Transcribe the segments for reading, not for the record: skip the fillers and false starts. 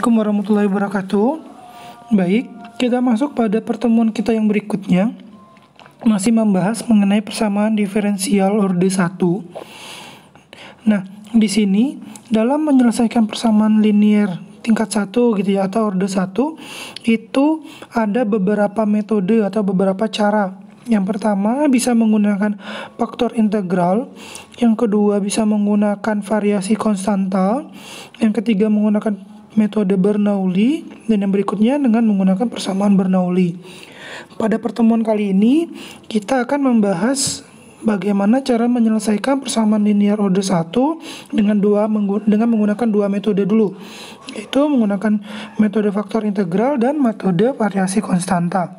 Assalamualaikum warahmatullahi wabarakatuh. Baik, kita masuk pada pertemuan kita yang berikutnya. Masih membahas mengenai persamaan diferensial orde 1. Nah, di sini dalam menyelesaikan persamaan linear tingkat 1 gitu ya, atau orde 1, itu ada beberapa metode atau beberapa cara. Yang pertama bisa menggunakan faktor integral, yang kedua bisa menggunakan variasi konstanta, yang ketiga menggunakan metode Bernoulli, dan yang berikutnya dengan menggunakan persamaan Bernoulli. Pada pertemuan kali ini kita akan membahas bagaimana cara menyelesaikan persamaan linear orde 1 dengan menggunakan dua metode dulu, yaitu menggunakan metode faktor integral dan metode variasi konstanta.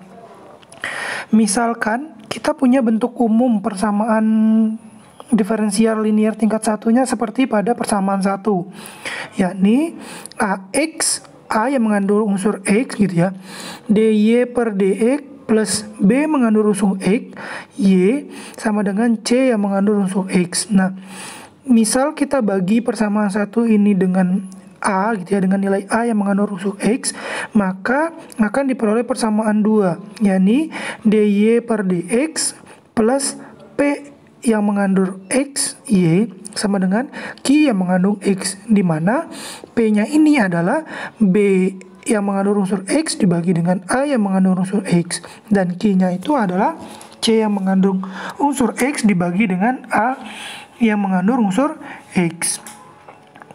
Misalkan kita punya bentuk umum persamaan diferensial linear tingkat satunya seperti pada persamaan 1, yakni A yang mengandung unsur X gitu ya, dy per dx plus B mengandung unsur X, Y sama dengan C yang mengandung unsur X. Nah, misal kita bagi persamaan 1 ini dengan A gitu ya, dengan nilai A yang mengandung unsur X, maka akan diperoleh persamaan 2, yakni dy per dx plus P yang mengandung X, Y sama dengan Q yang mengandung X, di mana P-nya ini adalah B yang mengandung unsur X dibagi dengan A yang mengandung unsur X, dan Q-nya itu adalah C yang mengandung unsur X dibagi dengan A yang mengandung unsur X.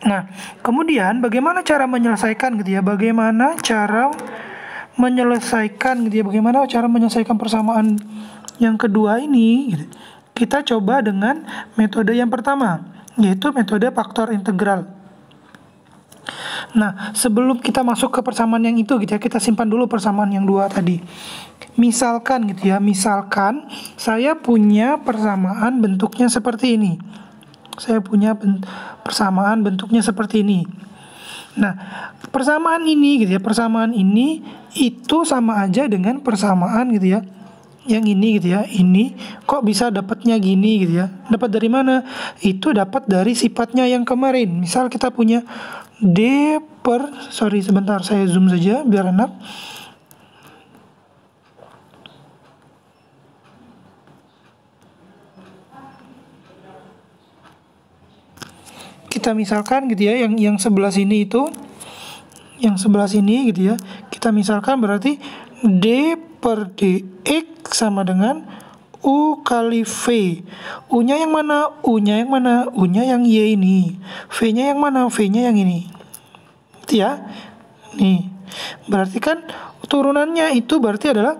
Nah, kemudian bagaimana cara menyelesaikan gitu ya? Bagaimana cara menyelesaikan persamaan yang kedua ini gitu. Kita coba dengan metode yang pertama, yaitu metode faktor integral. Nah, sebelum kita masuk ke persamaan yang itu gitu ya, kita simpan dulu persamaan yang dua tadi. Misalkan gitu ya, misalkan saya punya persamaan bentuknya seperti ini. Persamaan bentuknya seperti ini. Nah, persamaan ini gitu ya, persamaan ini itu sama aja dengan persamaan gitu ya, yang ini gitu ya, ini kok bisa dapatnya gini gitu ya. Dapat dari mana? Itu dapat dari sifatnya yang kemarin. Misal kita punya sebentar saya zoom saja biar enak. Kita misalkan gitu ya, yang sebelah sini itu, yang sebelah sini gitu ya, kita misalkan berarti D per dx sama dengan U kali V. U-nya yang mana? U-nya yang mana? U-nya yang Y ini. V-nya yang mana? V-nya yang ini. Itu ya. Nih. Berarti kan turunannya itu berarti adalah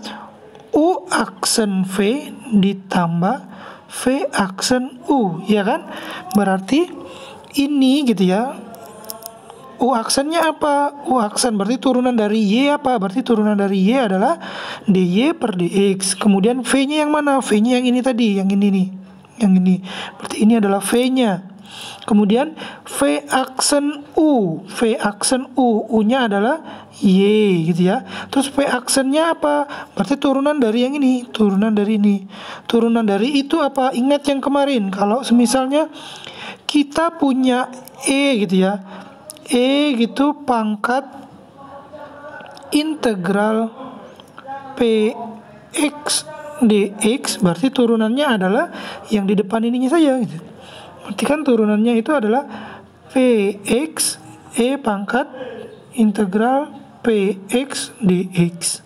U aksen V ditambah V aksen U, ya kan? Berarti ini gitu ya. U aksennya apa? U aksen berarti turunan dari Y apa? Berarti turunan dari Y adalah dy per dx. Kemudian V-nya yang mana? V-nya yang ini tadi, yang ini nih. Yang ini. Berarti ini adalah V-nya. Kemudian V aksen U. V aksen U. U-nya adalah Y gitu ya. Terus V aksennya apa? Berarti turunan dari yang ini. Turunan dari ini. Turunan dari itu apa? Ingat yang kemarin. Kalau misalnya kita punya E gitu ya. E gitu pangkat integral Px dx, berarti turunannya adalah yang di depan ininya saja gitu. Berarti kan turunannya itu adalah Px E pangkat integral Px dx.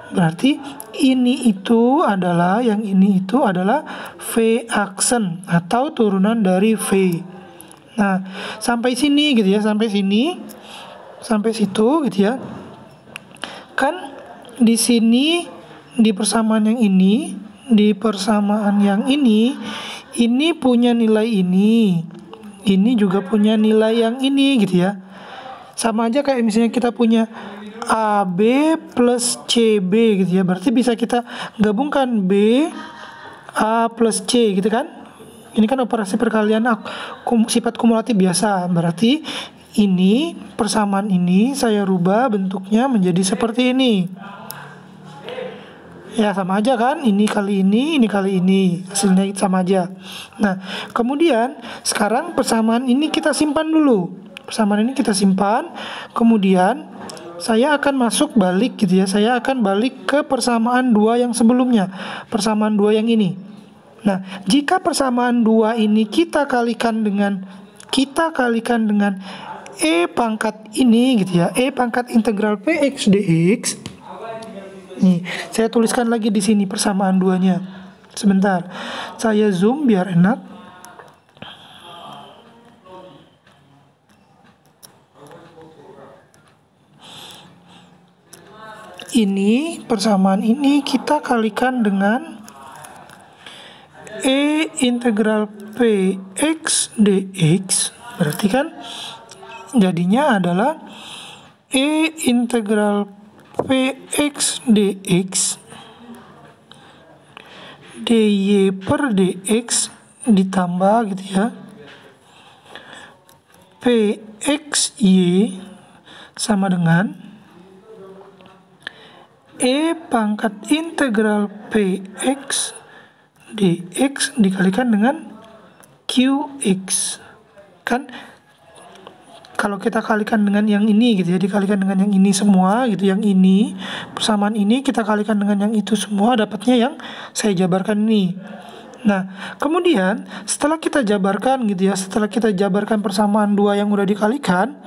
Berarti ini itu adalah, yang ini itu adalah V aksen atau turunan dari V. Nah, sampai sini gitu ya, sampai situ gitu ya. Kan di sini di persamaan yang ini, ini punya nilai ini juga punya nilai yang ini gitu ya. Sama aja kayak misalnya kita punya AB plus CB gitu ya. Berarti bisa kita gabungkan B A plus C gitu kan. Ini kan operasi perkalian sifat kumulatif biasa. Berarti ini persamaan ini saya rubah bentuknya menjadi seperti ini. Ya sama aja kan, ini kali ini kali ini, hasilnya sama aja. Nah, kemudian sekarang persamaan ini kita simpan dulu. Persamaan ini kita simpan. Kemudian saya akan masuk balik gitu ya. Saya akan balik ke persamaan 2 yang sebelumnya. Persamaan 2 yang ini. Nah, jika persamaan 2 ini kita kalikan dengan E pangkat ini gitu ya. E pangkat integral Px dx. Nih, saya tuliskan lagi di sini persamaan 2-nya. Sebentar. Saya zoom biar enak. Ini persamaan ini kita kalikan dengan E integral Px dx. Berarti kan jadinya adalah E integral Px dx dy per dx ditambah gitu ya Pxy sama dengan E pangkat integral Px dx dikalikan dengan Qx. Kan kalau kita kalikan dengan yang ini gitu ya, dikalikan dengan yang ini semua gitu, yang ini persamaan ini kita kalikan dengan yang itu semua, dapatnya yang saya jabarkan ini. Nah, kemudian setelah kita jabarkan gitu ya, setelah kita jabarkan persamaan 2 yang udah dikalikan,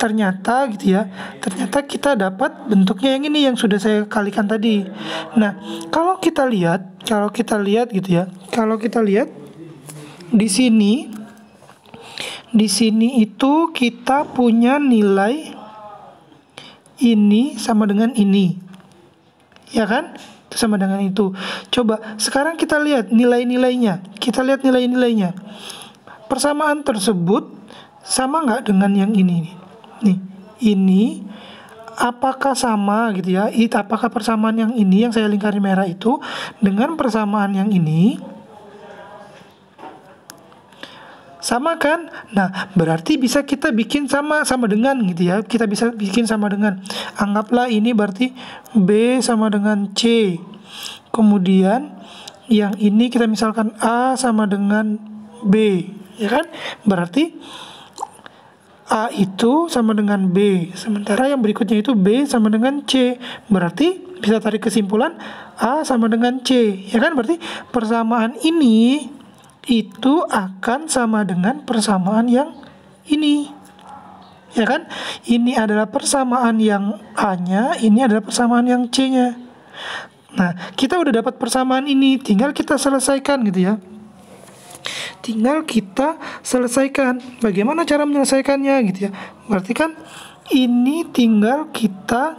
ternyata gitu ya, ternyata kita dapat bentuknya yang ini yang sudah saya kalikan tadi. Nah, kalau kita lihat gitu ya, kalau kita lihat di sini itu kita punya nilai ini sama dengan ini, ya kan? Itu sama dengan itu. Coba sekarang kita lihat nilai-nilainya. Persamaan tersebut sama nggak dengan yang ini? Nih, ini apakah sama gitu ya? Apakah persamaan yang ini yang saya lingkari merah itu dengan persamaan yang ini? Sama kan? Nah, berarti bisa kita bikin sama dengan gitu ya. Kita bisa bikin sama dengan. Anggaplah ini berarti B sama dengan C. Kemudian yang ini kita misalkan A sama dengan B, ya kan? Berarti A itu sama dengan B. Sementara yang berikutnya itu B sama dengan C. Berarti bisa tarik kesimpulan A sama dengan C, ya kan? Berarti persamaan ini itu akan sama dengan persamaan yang ini, ya kan? Ini adalah persamaan yang A-nya, ini adalah persamaan yang C-nya. Nah, kita udah dapat persamaan ini, tinggal kita selesaikan gitu ya. Tinggal kita selesaikan. Bagaimana cara menyelesaikannya gitu ya? Berarti kan ini tinggal kita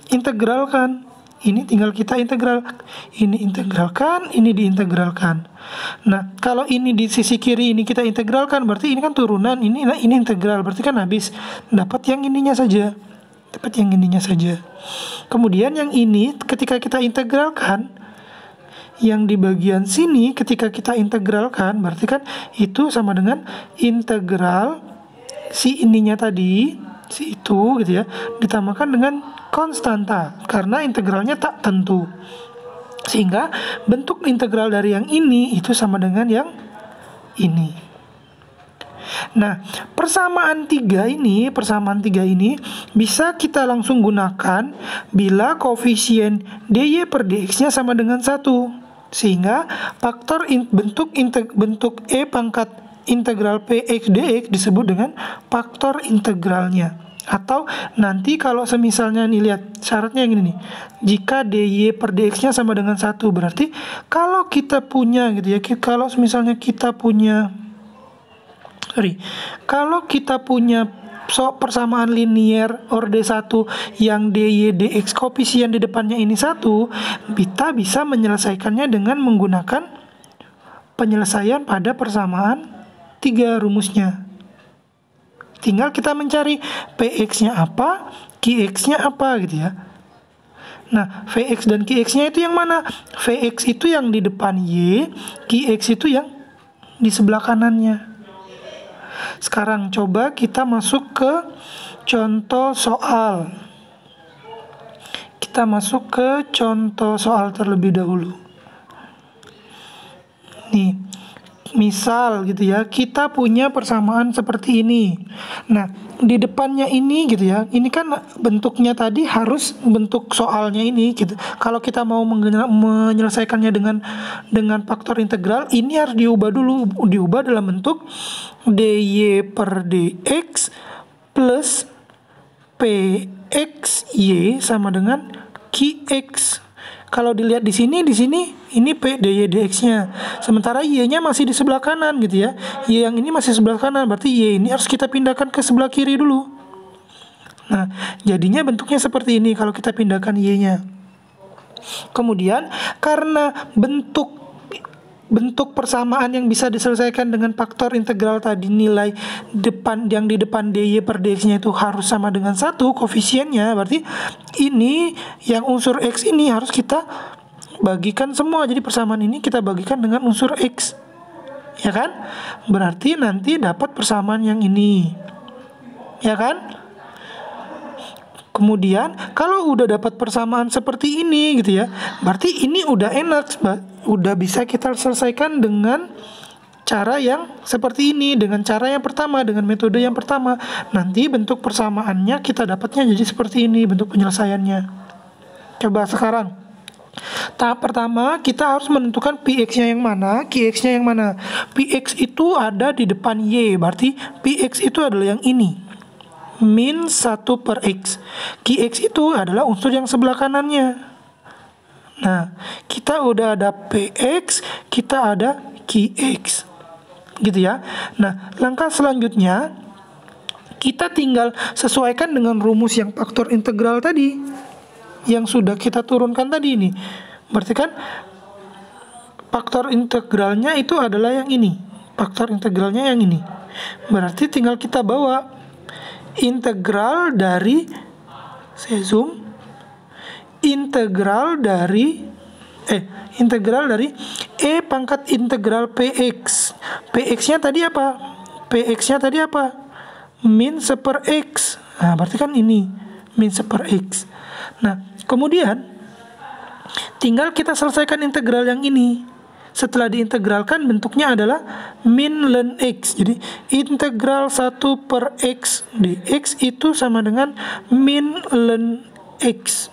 integralkan. Ini tinggal kita integral. Ini integralkan, ini diintegralkan. Nah, kalau ini di sisi kiri ini kita integralkan, berarti ini kan turunan, ini integral, berarti kan habis. Dapat yang ininya saja. Kemudian yang ini ketika kita integralkan, yang di bagian sini ketika kita integralkan, berarti kan itu sama dengan integral si ininya tadi, si itu gitu ya, ditambahkan dengan konstanta karena integralnya tak tentu, sehingga bentuk integral dari yang ini itu sama dengan yang ini. Nah, persamaan 3 ini bisa kita langsung gunakan bila koefisien dy per dx-nya sama dengan 1, sehingga faktor bentuk E pangkat integral Px dx disebut dengan faktor integralnya. Atau nanti kalau semisalnya nih, lihat syaratnya yang ini nih, jika dy per dx-nya sama dengan 1, berarti kalau kita punya gitu ya, kalau misalnya kita punya persamaan linier orde 1 yang dy dx koefisien di depannya ini 1, kita bisa menyelesaikannya dengan menggunakan penyelesaian pada persamaan 3 rumusnya. Tinggal kita mencari Px-nya apa, Qx-nya apa gitu ya. Nah, Vx dan Qx-nya itu yang mana? Vx itu yang di depan Y, Qx itu yang di sebelah kanannya. Sekarang coba kita masuk ke contoh soal. Kita masuk ke contoh soal terlebih dahulu. Nih, misal gitu ya, kita punya persamaan seperti ini. Nah, di depannya ini gitu ya, ini kan bentuknya tadi harus bentuk soalnya ini gitu. Kalau kita mau menyelesaikannya dengan faktor integral, ini harus diubah dalam bentuk dy per dx plus pxy sama dengan qx. Kalau dilihat di sini ini P dy dx-nya. Sementara y-nya masih di sebelah kanan gitu ya. Y yang ini masih sebelah kanan, berarti y ini harus kita pindahkan ke sebelah kiri dulu. Nah, jadinya bentuknya seperti ini kalau kita pindahkan y-nya. Kemudian karena bentuk persamaan yang bisa diselesaikan dengan faktor integral tadi, nilai yang di depan dy per dx-nya itu harus sama dengan 1 koefisiennya, berarti ini yang unsur x ini harus kita bagikan semua. Jadi persamaan ini kita bagikan dengan unsur x, ya kan? Berarti nanti dapat persamaan yang ini, ya kan? Kemudian kalau udah dapat persamaan seperti ini gitu ya, berarti ini udah enak, udah bisa kita selesaikan dengan cara yang seperti ini, dengan cara yang pertama, dengan metode yang pertama. Nanti bentuk persamaannya kita dapatnya jadi seperti ini bentuk penyelesaiannya. Coba sekarang tahap pertama kita harus menentukan px-nya yang mana, qx-nya yang mana. Px itu ada di depan y, berarti px itu adalah yang ini, min 1 per x. Qx itu adalah unsur yang sebelah kanannya. Nah, kita udah ada px, kita ada qx, gitu ya. Nah, langkah selanjutnya kita tinggal sesuaikan dengan rumus yang faktor integral tadi, yang sudah kita turunkan tadi ini. Berarti kan faktor integralnya itu adalah yang ini, faktor integralnya yang ini. Berarti tinggal kita bawa integral dari, saya zoom, integral dari e pangkat integral px. Px-nya tadi apa? Px-nya tadi apa? Min 1 per x. Nah, berarti kan ini min 1 per x. Nah, kemudian tinggal kita selesaikan integral yang ini. Setelah diintegralkan bentuknya adalah min ln x. Jadi integral 1 per x dx itu sama dengan min ln x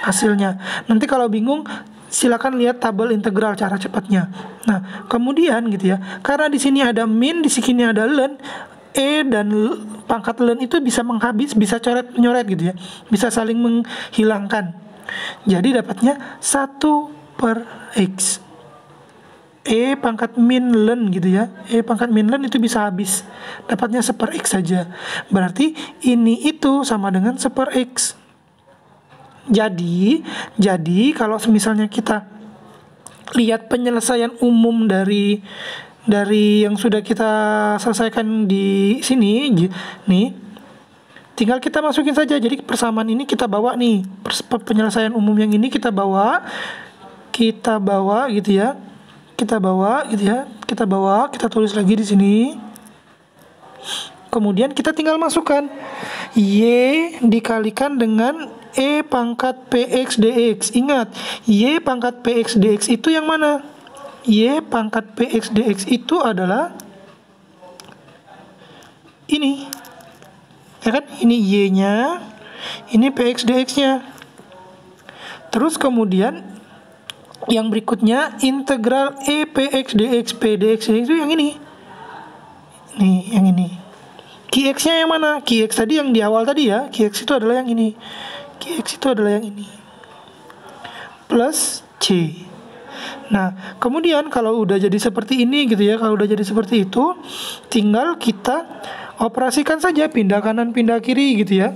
hasilnya. Nanti kalau bingung silakan lihat tabel integral cara cepatnya. Nah, kemudian gitu ya, karena di sini ada min, di sini ada ln, e dan pangkat ln itu bisa bisa coret-menyoret gitu ya, bisa saling menghilangkan. Jadi dapatnya 1 per x. E pangkat min ln gitu ya, E pangkat min ln itu bisa habis, dapatnya 1 per x saja. Berarti ini itu sama dengan 1 per x. Jadi kalau misalnya kita lihat penyelesaian umum dari yang sudah kita selesaikan di sini nih, tinggal kita masukin saja. Jadi persamaan ini kita bawa nih, penyelesaian umum yang ini kita bawa gitu ya. Kita tulis lagi di sini. Kemudian kita tinggal masukkan y dikalikan dengan e pangkat px dx. Ingat, y pangkat px dx itu yang mana? Y pangkat px dx itu adalah ini, ya kan? Ini y-nya, ini px dx-nya. Terus kemudian yang berikutnya integral e px dx p dx itu yang ini. Nih, yang ini. Qx-nya yang mana? Qx tadi yang di awal tadi ya. Qx itu adalah yang ini. Qx itu adalah yang ini. Plus C. Nah, kemudian kalau udah jadi seperti ini gitu ya, kalau udah jadi seperti itu, tinggal kita operasikan saja, pindah kanan, pindah kiri gitu ya.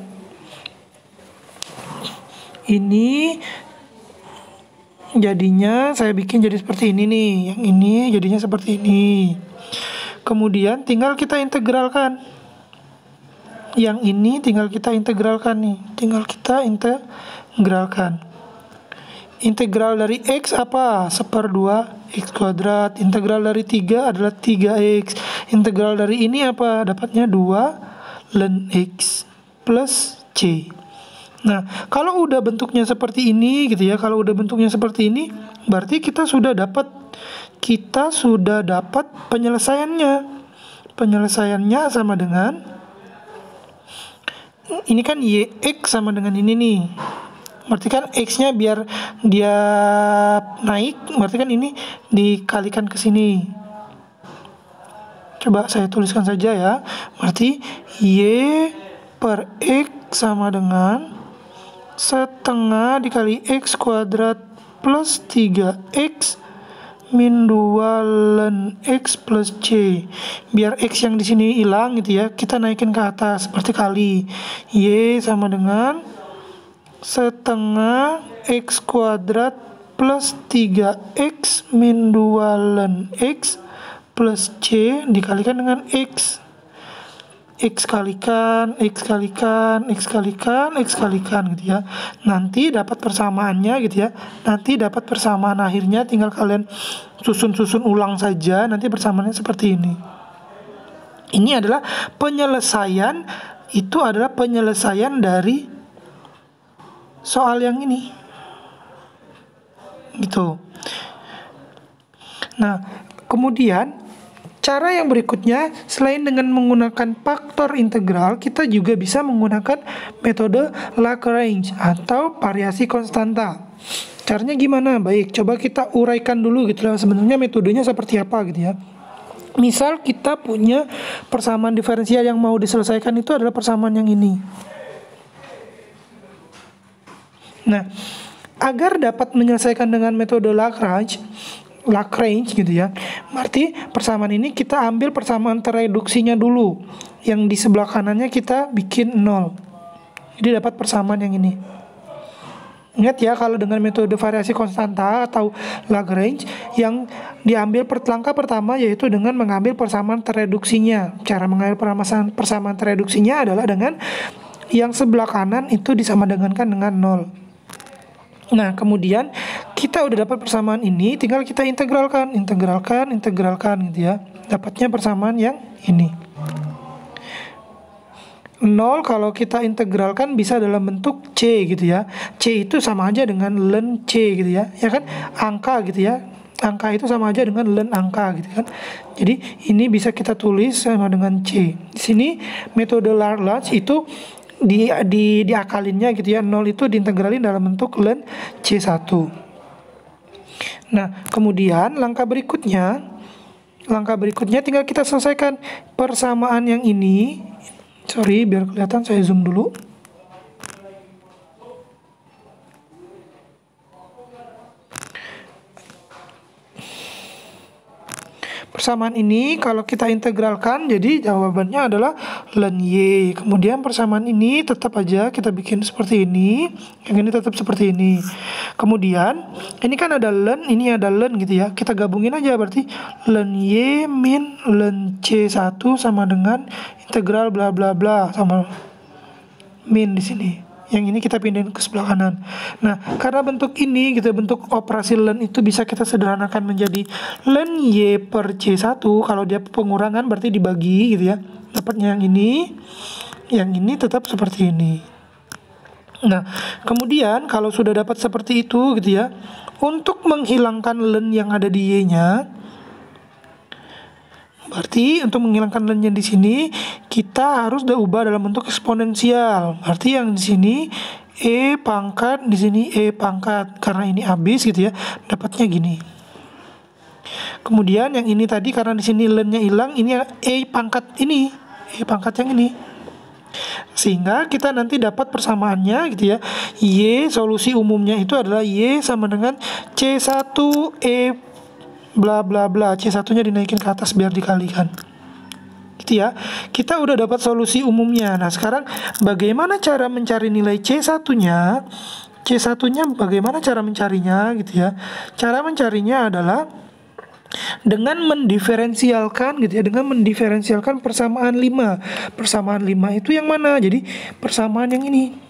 Ini jadinya saya bikin jadi seperti ini nih. Yang ini jadinya seperti ini. Kemudian tinggal kita integralkan. Yang ini tinggal kita integralkan nih. Tinggal kita integralkan. Integral dari x apa? 1/2 x kuadrat. Integral dari 3 adalah 3x. Integral dari ini apa? Dapatnya 2 ln x plus c. Nah, kalau udah bentuknya seperti ini gitu ya, kalau udah bentuknya seperti ini, berarti kita sudah dapat kita sudah dapat penyelesaiannya. Penyelesaiannya sama dengan, ini kan YX sama dengan ini nih. Berarti kan X-nya biar dia naik, berarti kan ini dikalikan ke sini. Coba saya tuliskan saja ya. Berarti Y per X sama dengan setengah dikali X kuadrat plus 3X min 2 ln X plus C. Biar X yang di sini hilang gitu ya, kita naikin ke atas, berarti kali. Y sama dengan setengah X kuadrat plus 3X min 2 ln X plus C dikalikan dengan X. X kalikan, X kalikan, X kalikan, X kalikan gitu ya. Nanti dapat persamaannya gitu ya. Nanti dapat persamaan akhirnya, tinggal kalian susun-susun ulang saja. Nanti persamaannya seperti ini. Ini adalah penyelesaian, itu adalah penyelesaian dari soal yang ini. Gitu. Nah, kemudian cara yang berikutnya, selain dengan menggunakan faktor integral, kita juga bisa menggunakan metode Lagrange atau variasi konstanta. Caranya gimana? Baik, coba kita uraikan dulu gitu lah. Sebenarnya metodenya seperti apa gitu ya. Misal kita punya persamaan diferensial yang mau diselesaikan itu adalah persamaan yang ini. Nah, agar dapat menyelesaikan dengan metode Lagrange gitu ya, berarti persamaan ini kita ambil persamaan tereduksinya dulu, yang di sebelah kanannya kita bikin 0, jadi dapat persamaan yang ini. Ingat ya, kalau dengan metode variasi konstanta atau Lagrange, yang diambil langkah pertama yaitu dengan mengambil persamaan tereduksinya. Cara mengambil persamaan tereduksinya adalah dengan yang sebelah kanan itu disamadangankan dengan 0. Nah, kemudian kita udah dapat persamaan ini, tinggal kita integralkan gitu ya. Dapatnya persamaan yang ini. 0 kalau kita integralkan bisa dalam bentuk C gitu ya. C itu sama aja dengan ln C gitu ya. Ya kan? Angka gitu ya. Angka itu sama aja dengan ln angka gitu kan. Jadi ini bisa kita tulis sama dengan C. Di sini metode Lagrange itu diakalinnya gitu ya, 0 itu diintegralin dalam bentuk ln C1. Nah, kemudian langkah berikutnya tinggal kita selesaikan persamaan yang ini. Sorry, biar kelihatan saya zoom dulu. Persamaan ini kalau kita integralkan, jadi jawabannya adalah ln Y. Kemudian persamaan ini tetap aja kita bikin seperti ini, yang ini tetap seperti ini. Kemudian ini kan ada ln, ini ada ln gitu ya. Kita gabungin aja, berarti ln Y min ln C1 sama dengan integral bla bla bla sama min di sini. Yang ini kita pindahin ke sebelah kanan. Nah, karena bentuk ini gitu, bentuk operasi ln itu bisa kita sederhanakan menjadi ln Y per C1. Kalau dia pengurangan berarti dibagi gitu ya. Dapatnya yang ini tetap seperti ini. Nah, kemudian kalau sudah dapat seperti itu gitu ya, untuk menghilangkan ln yang ada di Y-nya, berarti untuk menghilangkan ln-nya di sini kita harus ubah dalam bentuk eksponensial. Berarti yang di sini E pangkat, di sini E pangkat. Karena ini habis gitu ya, dapatnya gini. Kemudian yang ini tadi karena di sini ln-nya hilang, ini E pangkat ini, E pangkat yang ini. Sehingga kita nanti dapat persamaannya gitu ya. Y solusi umumnya itu adalah Y sama dengan C1 E bla bla bla, C1-nya dinaikin ke atas biar dikalikan. Gitu ya. Kita udah dapat solusi umumnya. Nah, sekarang bagaimana cara mencari nilai C1-nya? C1-nya bagaimana cara mencarinya gitu ya. Cara mencarinya adalah dengan mendiferensialkan gitu ya, dengan mendiferensialkan persamaan 5. Persamaan 5 itu yang mana? Jadi persamaan yang ini.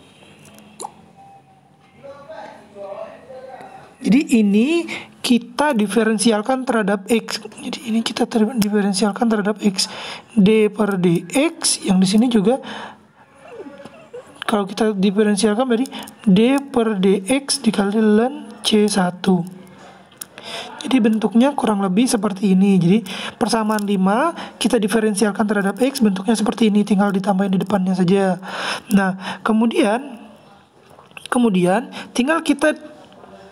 Jadi ini kita diferensialkan terhadap X. Jadi ini kita diferensialkan terhadap X. D per DX yang di sini juga kalau kita diferensialkan berarti D per DX dikali ln C1. Jadi bentuknya kurang lebih seperti ini. Jadi persamaan 5 kita diferensialkan terhadap X, bentuknya seperti ini, tinggal ditambahin di depannya saja. Nah, kemudian tinggal kita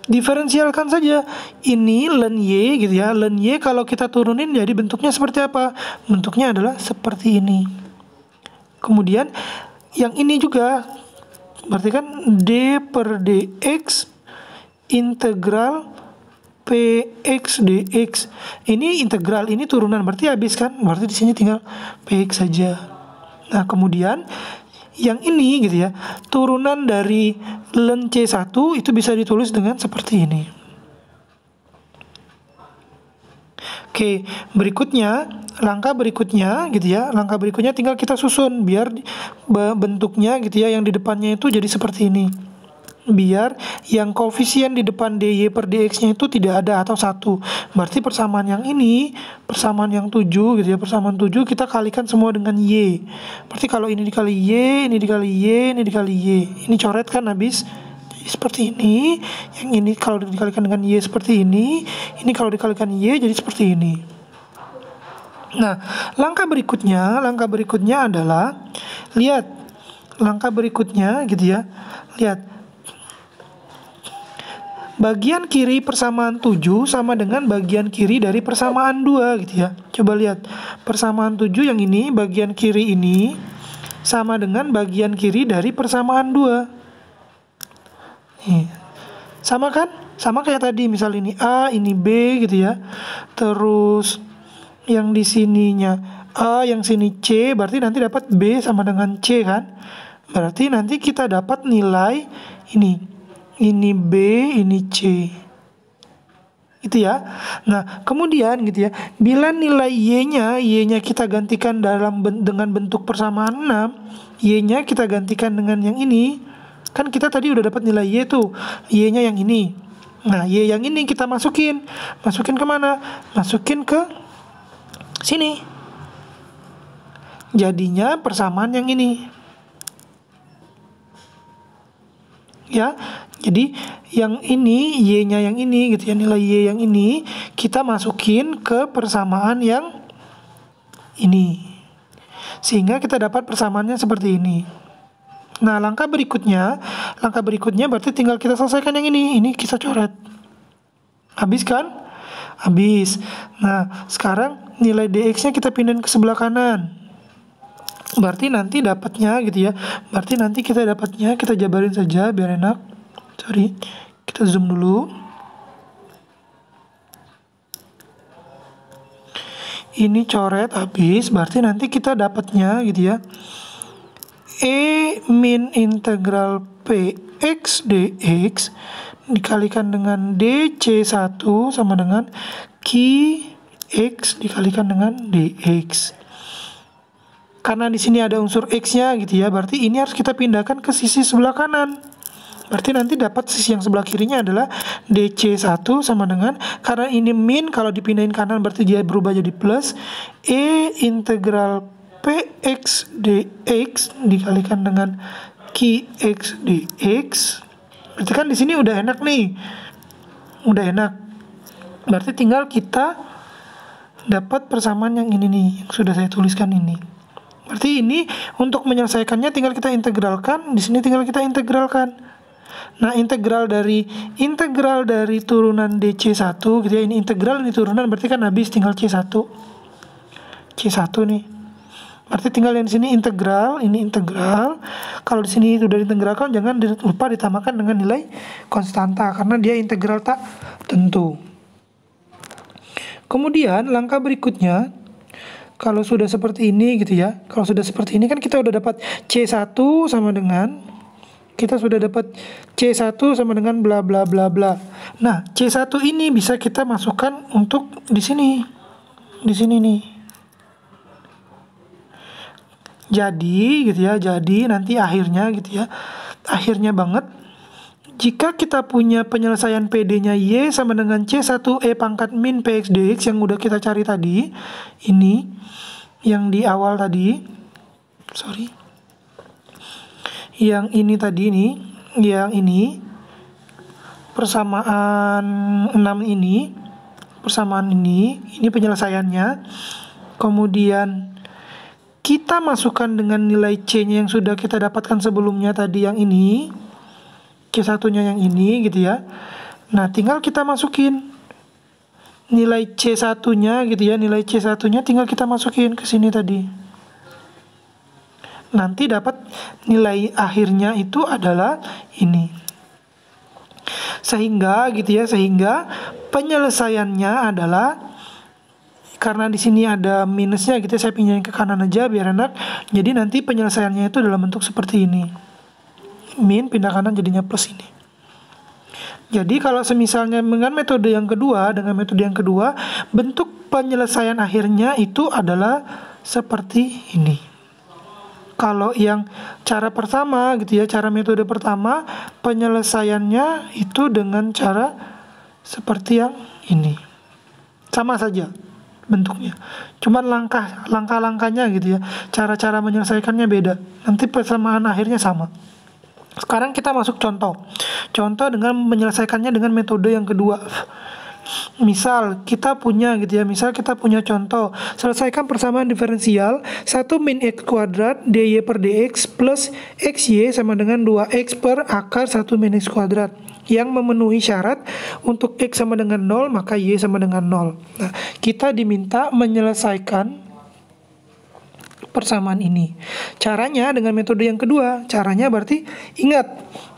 diferensialkan saja. Ini ln Y gitu ya. Ln Y kalau kita turunin jadi bentuknya seperti apa? Bentuknya adalah seperti ini. Kemudian yang ini juga berarti kan D per dx integral Px dx. Ini integral, ini turunan, berarti habis kan? Berarti di sini tinggal Px saja. Nah, kemudian yang ini gitu ya, turunan dari ln C1 itu bisa ditulis dengan seperti ini. Oke, langkah berikutnya gitu ya. Langkah berikutnya tinggal kita susun biar bentuknya gitu ya, yang di depannya itu jadi seperti ini. Biar yang koefisien di depan dy per dx-nya itu tidak ada atau 1. Berarti persamaan yang ini, persamaan yang 7 gitu ya, persamaan 7 kita kalikan semua dengan y. Berarti kalau ini dikali y, ini dikali y, ini dikali y. Ini coret kan habis. Jadi seperti ini. Yang ini kalau dikalikan dengan y seperti ini. Ini kalau dikalikan y jadi seperti ini. Nah, langkah berikutnya adalah lihat. Langkah berikutnya gitu ya. Lihat. Bagian kiri persamaan 7 sama dengan bagian kiri dari persamaan 2 gitu ya. Coba lihat. Persamaan 7 yang ini, bagian kiri ini sama dengan bagian kiri dari persamaan 2. Nih. Sama kan? Sama kayak tadi, misal ini A, ini B gitu ya. Terus yang di sininya A, yang sini C, berarti nanti dapat B sama dengan C kan? Berarti nanti kita dapat nilai ini. Ini B, ini C. Gitu ya. Nah, kemudian gitu ya, bila nilai Y-nya kita gantikan dengan bentuk persamaan 6, Y-nya kita gantikan dengan yang ini. Kan kita tadi udah dapat nilai Y tuh. Y-nya yang ini. Nah, Y yang ini kita masukin. Masukin kemana? Masukin ke sini. Jadinya persamaan yang ini. Ya, jadi yang ini Y-nya yang ini gitu ya, nilai Y yang ini kita masukin ke persamaan yang ini, sehingga kita dapat persamaannya seperti ini. Nah, langkah berikutnya berarti tinggal kita selesaikan yang ini kita coret. Habis kan? Habis. Nah, sekarang nilai dx-nya kita pindahin ke sebelah kanan. Berarti nanti dapatnya gitu ya. Berarti nanti kita dapatnya, kita jabarin saja biar enak. Sorry, kita zoom dulu. Ini coret habis, berarti nanti kita dapatnya gitu ya. E min integral Px dx dikalikan dengan dc1 sama dengan Qx dikalikan dengan dx. Karena di sini ada unsur x-nya gitu ya, berarti ini harus kita pindahkan ke sisi sebelah kanan. Berarti nanti dapat sisi yang sebelah kirinya adalah dc1 sama dengan, karena ini min, kalau dipindahin kanan berarti dia berubah jadi plus, E integral Px dx dikalikan dengan Qx dx. Berarti kan di sini udah enak nih. Udah enak. Berarti tinggal kita dapat persamaan yang ini nih, yang sudah saya tuliskan ini. Berarti ini untuk menyelesaikannya tinggal kita integralkan, di sini tinggal kita integralkan. Nah, integral dari turunan dc1 gitu ya, ini integral, ini turunan, berarti kan habis tinggal c1 nih. Berarti tinggal yang di sini integral, ini integral. Kalau di sini sudah diintegralkan, jangan lupa ditambahkan dengan nilai konstanta karena dia integral tak tentu. Kemudian langkah berikutnya, kalau sudah seperti ini gitu ya, kalau sudah seperti ini kan kita udah dapat C1 sama dengan, kita sudah dapat C1 sama dengan bla bla bla bla. Nah, C1 ini bisa kita masukkan untuk di sini nih. Jadi gitu ya, jadi nanti akhirnya gitu ya, akhirnya banget, jika kita punya penyelesaian PD-nya Y sama dengan C1E pangkat min Px dx yang udah kita cari tadi, ini yang di awal tadi, yang ini tadi nih, yang ini persamaan 6 ini, persamaan ini penyelesaiannya. Kemudian kita masukkan dengan nilai C-nya yang sudah kita dapatkan sebelumnya tadi yang ini, C1-nya yang ini gitu ya. Nah, tinggal kita masukin nilai C1-nya gitu ya, nilai C1-nya tinggal kita masukin ke sini tadi. Nanti dapat nilai akhirnya itu adalah ini. Sehingga gitu ya, sehingga penyelesaiannya adalah, karena di sini ada minusnya gitu, saya pindahin ke kanan aja biar enak. Jadi nanti penyelesaiannya itu dalam bentuk seperti ini. Min pindah kanan jadinya plus ini. Jadi kalau semisalnya dengan metode yang kedua, bentuk penyelesaian akhirnya itu adalah seperti ini. Kalau yang cara pertama gitu ya, cara metode pertama, penyelesaiannya itu dengan cara seperti yang ini. Sama saja bentuknya, cuman langkah-langkahnya gitu ya, cara-cara menyelesaikannya beda, nanti persamaan akhirnya sama. Sekarang kita masuk contoh dengan menyelesaikannya dengan metode yang kedua. Misal kita punya gitu ya, contoh selesaikan persamaan diferensial 1 min x kuadrat dy per dx plus xy sama dengan 2x per akar 1 min x kuadrat yang memenuhi syarat untuk x sama dengan 0 maka y sama dengan 0. Nah, kita diminta menyelesaikan persamaan ini. Caranya dengan metode yang kedua. Caranya berarti ingat,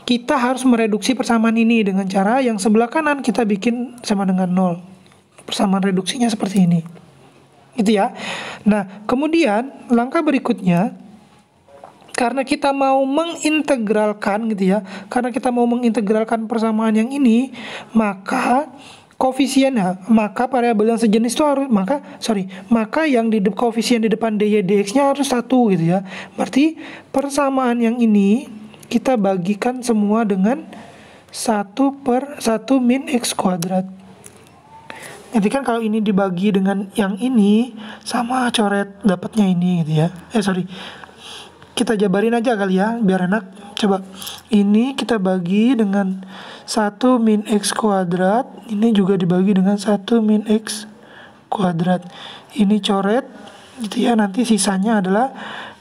kita harus mereduksi persamaan ini dengan cara yang sebelah kanan kita bikin sama dengan 0. Persamaan reduksinya seperti ini. Gitu ya. Nah, kemudian langkah berikutnya, karena kita mau mengintegralkan gitu ya, karena kita mau mengintegralkan persamaan yang ini, maka koefisiennya, maka variabel yang sejenis itu harus, maka yang koefisien di depan dy dx-nya harus 1 gitu ya. Berarti persamaan yang ini kita bagikan semua dengan 1 per 1 min x kuadrat. Jadi kan kalau ini dibagi dengan yang ini, sama coret dapatnya ini gitu ya. Kita jabarin aja kali ya, biar enak. Coba, ini kita bagi dengan 1 min x kuadrat, ini juga dibagi dengan 1 min x kuadrat. Ini coret, gitu ya, nanti sisanya adalah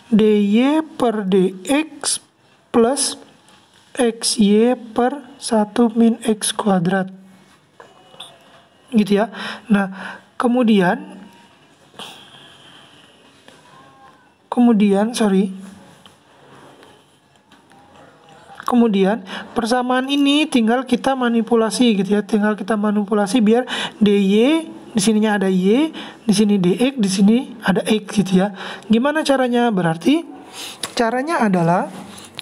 dy per dx plus xy per 1 min x kuadrat. Gitu ya. Nah, kemudian persamaan ini tinggal kita manipulasi gitu ya, biar dy di sininya ada y, di sini dx, di sini ada x gitu ya. Gimana caranya? Berarti caranya adalah,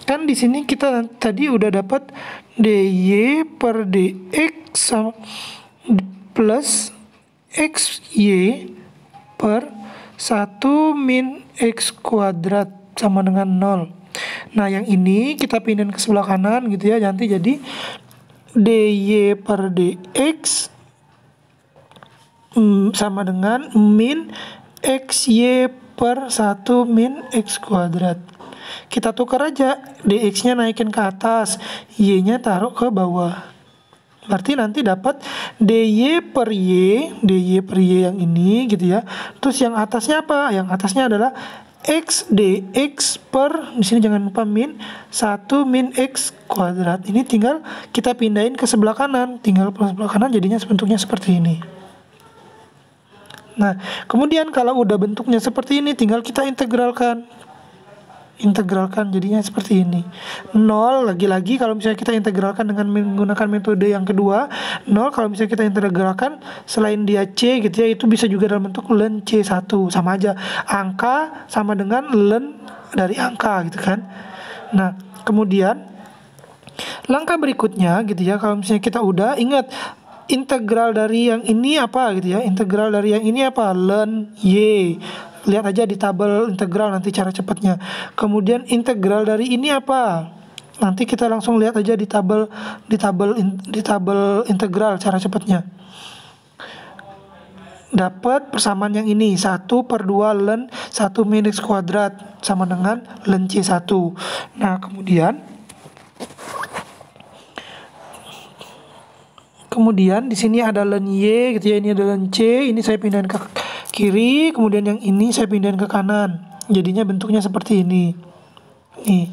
kan di sini kita tadi udah dapat dy per dx plus xy per 1 min x kuadrat sama dengan 0. Nah, yang ini kita pindahin ke sebelah kanan gitu ya, nanti jadi dy per dx sama dengan min xy per 1 min x kuadrat. Kita tukar aja, dx-nya naikin ke atas, y-nya taruh ke bawah. Berarti nanti dapat dy per y yang ini gitu ya. Terus yang atasnya apa? Yang atasnya adalah x dx per, di sini jangan lupa min 1 min x kuadrat. Ini tinggal kita pindahin ke sebelah kanan, jadinya bentuknya seperti ini. Nah, kemudian kalau udah bentuknya seperti ini, tinggal kita integralkan jadinya seperti ini. 0 lagi-lagi kalau misalnya kita integralkan dengan menggunakan metode yang kedua, 0 kalau misalnya kita integralkan selain dia C gitu ya, itu bisa juga dalam bentuk ln C1, sama aja, angka sama dengan ln dari angka gitu kan. Nah, kemudian langkah berikutnya gitu ya, kalau misalnya kita udah ingat integral dari yang ini apa gitu ya, ln y. Lihat aja di tabel integral nanti cara cepatnya. Kemudian integral dari ini apa? Nanti kita langsung lihat aja di tabel integral cara cepatnya. Dapat persamaan yang ini 1 per 2 ln 1 min x kuadrat sama dengan ln C1. Nah, Kemudian di sini ada len Y gitu ya, ini ada len C, ini saya pindahin ke kiri, kemudian yang ini saya pindahin ke kanan. Jadinya bentuknya seperti ini. Nih,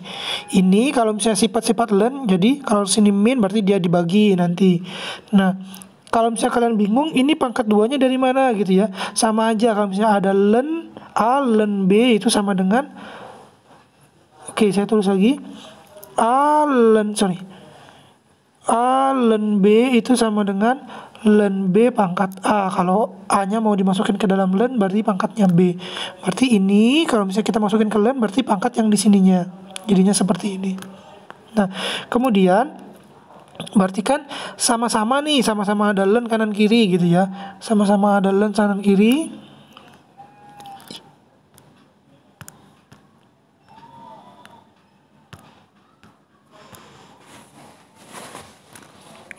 ini kalau misalnya sifat-sifat len, jadi kalau sini min berarti dia dibagi nanti. Nah, kalau misalnya kalian bingung, ini pangkat 2-nya dari mana gitu ya. Sama aja kalau misalnya ada len A, len B itu sama dengan, oke saya tulis lagi, A len B itu sama dengan len B pangkat A. Kalau A-nya mau dimasukin ke dalam len berarti pangkatnya B. Berarti ini kalau misalnya kita masukin ke len berarti pangkat yang di sininya. Jadinya seperti ini. Nah, kemudian berarti kan sama-sama nih, sama-sama ada len kanan kiri gitu ya. Sama-sama ada len kanan kiri.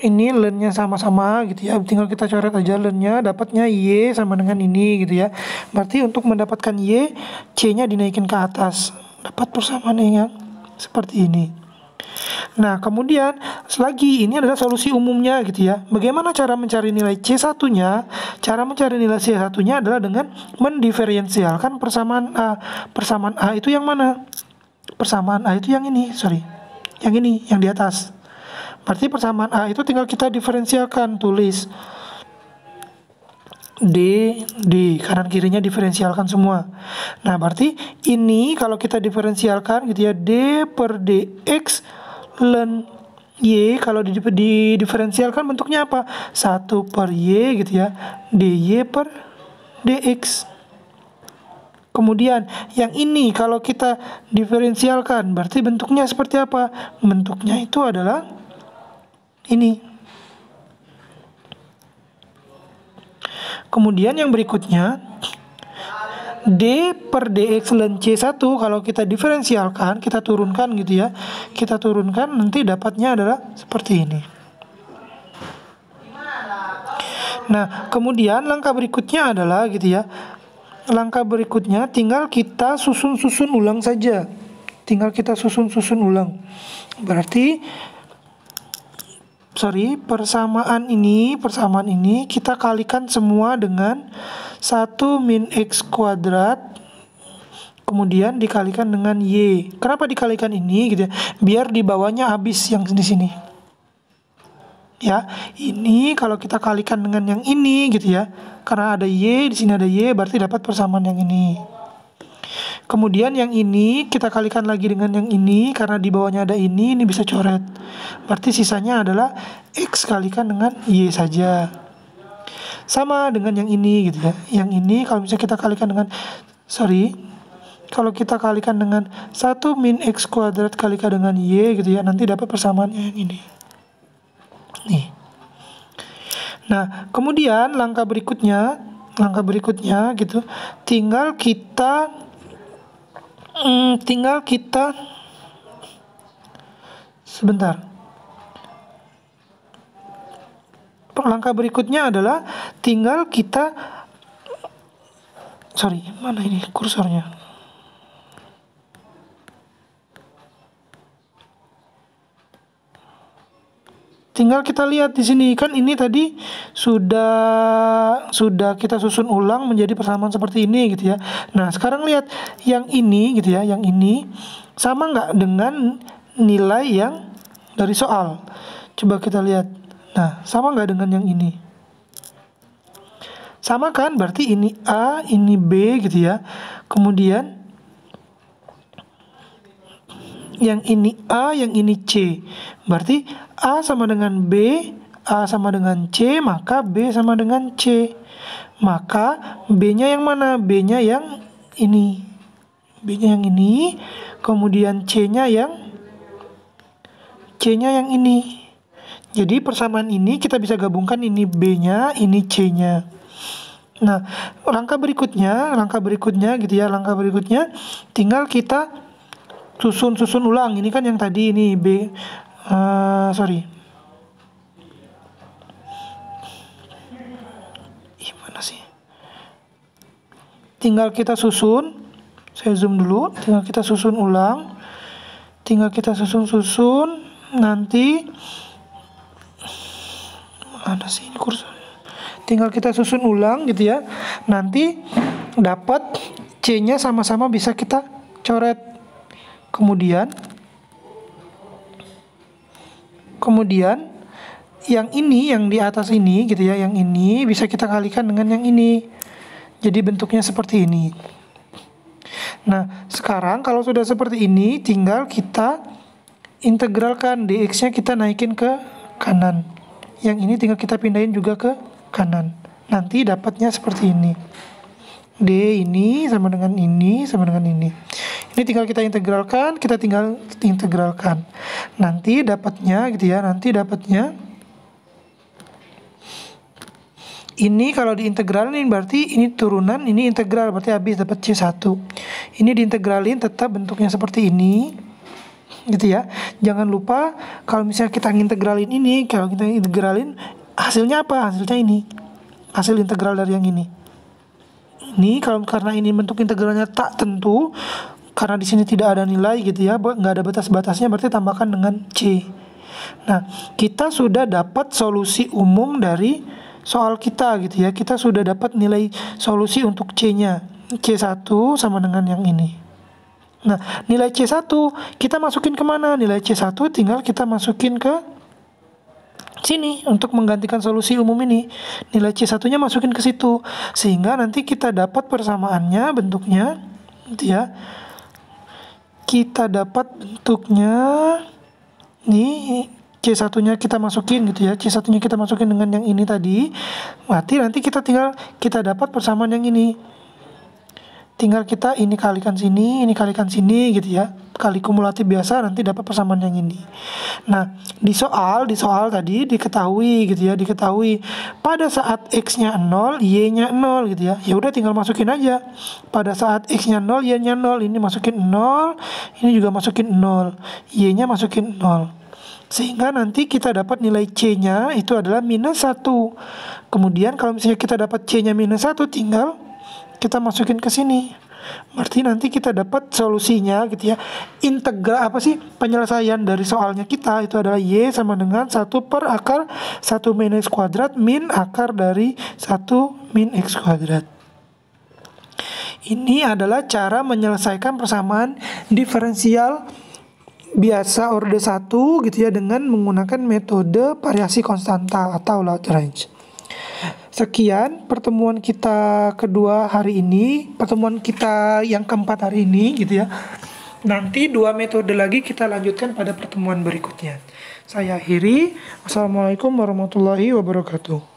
Ini lennya sama-sama gitu ya, tinggal kita coret aja lennya, dapatnya Y sama dengan ini gitu ya. Berarti untuk mendapatkan Y, C-nya dinaikin ke atas, dapat persamaan yang seperti ini. Nah, kemudian lagi ini adalah solusi umumnya gitu ya. Bagaimana cara mencari nilai C1-nya? Cara mencari nilai C1-nya adalah dengan mendiferensialkan persamaan A. Persamaan A itu yang mana? Persamaan A itu yang ini, yang ini, yang di atas. Berarti persamaan A itu tinggal kita diferensialkan, tulis D, kanan kirinya diferensialkan semua. Nah, berarti ini kalau kita diferensialkan gitu ya, D per DX len Y, kalau diferensialkan bentuknya apa? 1 per Y gitu ya, DY per DX. Kemudian yang ini kalau kita diferensialkan berarti bentuknya seperti apa? Bentuknya itu adalah ini. Kemudian yang berikutnya D per DX len C1 kalau kita diferensialkan, kita turunkan gitu ya. Kita turunkan nanti dapatnya adalah seperti ini. Nah, kemudian langkah berikutnya adalah gitu ya. Langkah berikutnya tinggal kita susun-susun ulang saja. Tinggal kita susun-susun ulang. Berarti persamaan ini kita kalikan semua dengan 1 min X kuadrat kemudian dikalikan dengan Y. Kenapa dikalikan ini gitu ya? Biar di bawahnya habis yang di sini. Ya, ini kalau kita kalikan dengan yang ini gitu ya. Karena ada Y, di sini ada Y, berarti dapat persamaan yang ini. Kemudian yang ini kita kalikan lagi dengan yang ini, karena di bawahnya ada ini bisa coret. Berarti sisanya adalah X kalikan dengan Y saja. Sama dengan yang ini gitu ya. Yang ini kalau misalnya kita kalikan dengan, kalau kita kalikan dengan 1 min X kuadrat kalikan dengan Y gitu ya, nanti dapat persamaannya yang ini. Nih. Nah, kemudian langkah berikutnya gitu, tinggal kita sebentar. Langkah berikutnya adalah tinggal kita mana ini kursornya? Tinggal kita lihat di sini kan ini tadi sudah kita susun ulang menjadi persamaan seperti ini gitu ya. Nah, sekarang lihat yang ini gitu ya, yang ini sama nggak dengan nilai yang dari soal? Coba kita lihat. Nah, sama nggak dengan yang ini? Sama kan? Berarti ini A, ini B gitu ya. Kemudian yang ini A, yang ini C. Berarti A sama dengan B, A sama dengan C, maka B sama dengan C. Maka B-nya yang mana? B-nya yang ini. B-nya yang ini, kemudian C-nya yang ini. Jadi persamaan ini kita bisa gabungkan, ini B-nya, ini C-nya. Nah, langkah berikutnya gitu ya, langkah berikutnya tinggal kita susun ulang. Ini kan yang tadi ini B, gimana sih? Tinggal kita susun, saya zoom dulu, tinggal kita susun ulang, nanti Mana sih ini kursornya? Tinggal kita susun ulang gitu ya. Nanti dapat C-nya sama-sama bisa kita coret. Kemudian yang ini, yang di atas ini gitu ya, yang ini bisa kita kalikan dengan yang ini. Jadi bentuknya seperti ini. Nah, sekarang kalau sudah seperti ini, tinggal kita integralkan. Dx-nya kita naikin ke kanan. Yang ini tinggal kita pindahin juga ke kanan. Nanti dapatnya seperti ini. D ini sama dengan ini, sama dengan ini. Ini tinggal kita integralkan, kita tinggal integralkan. Nanti dapatnya gitu ya, nanti dapatnya ini kalau diintegralin berarti ini turunan, ini integral berarti habis dapat C1. Ini diintegralin tetap bentuknya seperti ini. Gitu ya. Jangan lupa kalau misalnya kita integralin ini, kalau kita integralin hasilnya apa? Hasilnya ini. Hasil integral dari yang ini. Ini kalau karena ini bentuk integralnya tak tentu, karena di sini tidak ada nilai gitu ya, nggak ada batas-batasnya, berarti tambahkan dengan C. Nah, kita sudah dapat solusi umum dari soal kita gitu ya. Kita sudah dapat nilai solusi untuk C-nya. C1 sama dengan yang ini. Nah, nilai C1 kita masukin kemana? Nilai C1 tinggal kita masukin ke sini untuk menggantikan solusi umum ini. Nilai C1-nya masukin ke situ. Sehingga nanti kita dapat persamaannya, bentuknya gitu ya. Kita dapat bentuknya nih, C1-nya kita masukin gitu ya. C1-nya kita masukin dengan yang ini tadi. Berarti nanti kita tinggal kita dapat persamaan yang ini. Tinggal kita ini kalikan sini gitu ya. Kali kumulatif biasa nanti dapat persamaan yang ini. Nah, di soal tadi diketahui gitu ya, diketahui pada saat x-nya 0, y-nya 0 gitu ya. Ya udah tinggal masukin aja. Pada saat x-nya 0, y-nya 0, ini masukin 0, ini juga masukin 0, y-nya masukin 0. Sehingga nanti kita dapat nilai C-nya itu adalah -1. Kemudian kalau misalnya kita dapat C-nya -1, tinggal kita masukin ke sini. Berarti nanti kita dapat solusinya gitu ya. Integral penyelesaian dari soalnya kita itu adalah Y sama dengan 1 per akar 1 min X kuadrat min akar dari 1 min X kuadrat. Ini adalah cara menyelesaikan persamaan diferensial biasa orde 1 gitu ya, dengan menggunakan metode variasi konstanta atau Lagrange. Sekian pertemuan kita kedua hari ini, pertemuan kita yang keempat hari ini gitu ya. Nanti 2 metode lagi kita lanjutkan pada pertemuan berikutnya. Saya akhiri. Wassalamualaikum warahmatullahi wabarakatuh.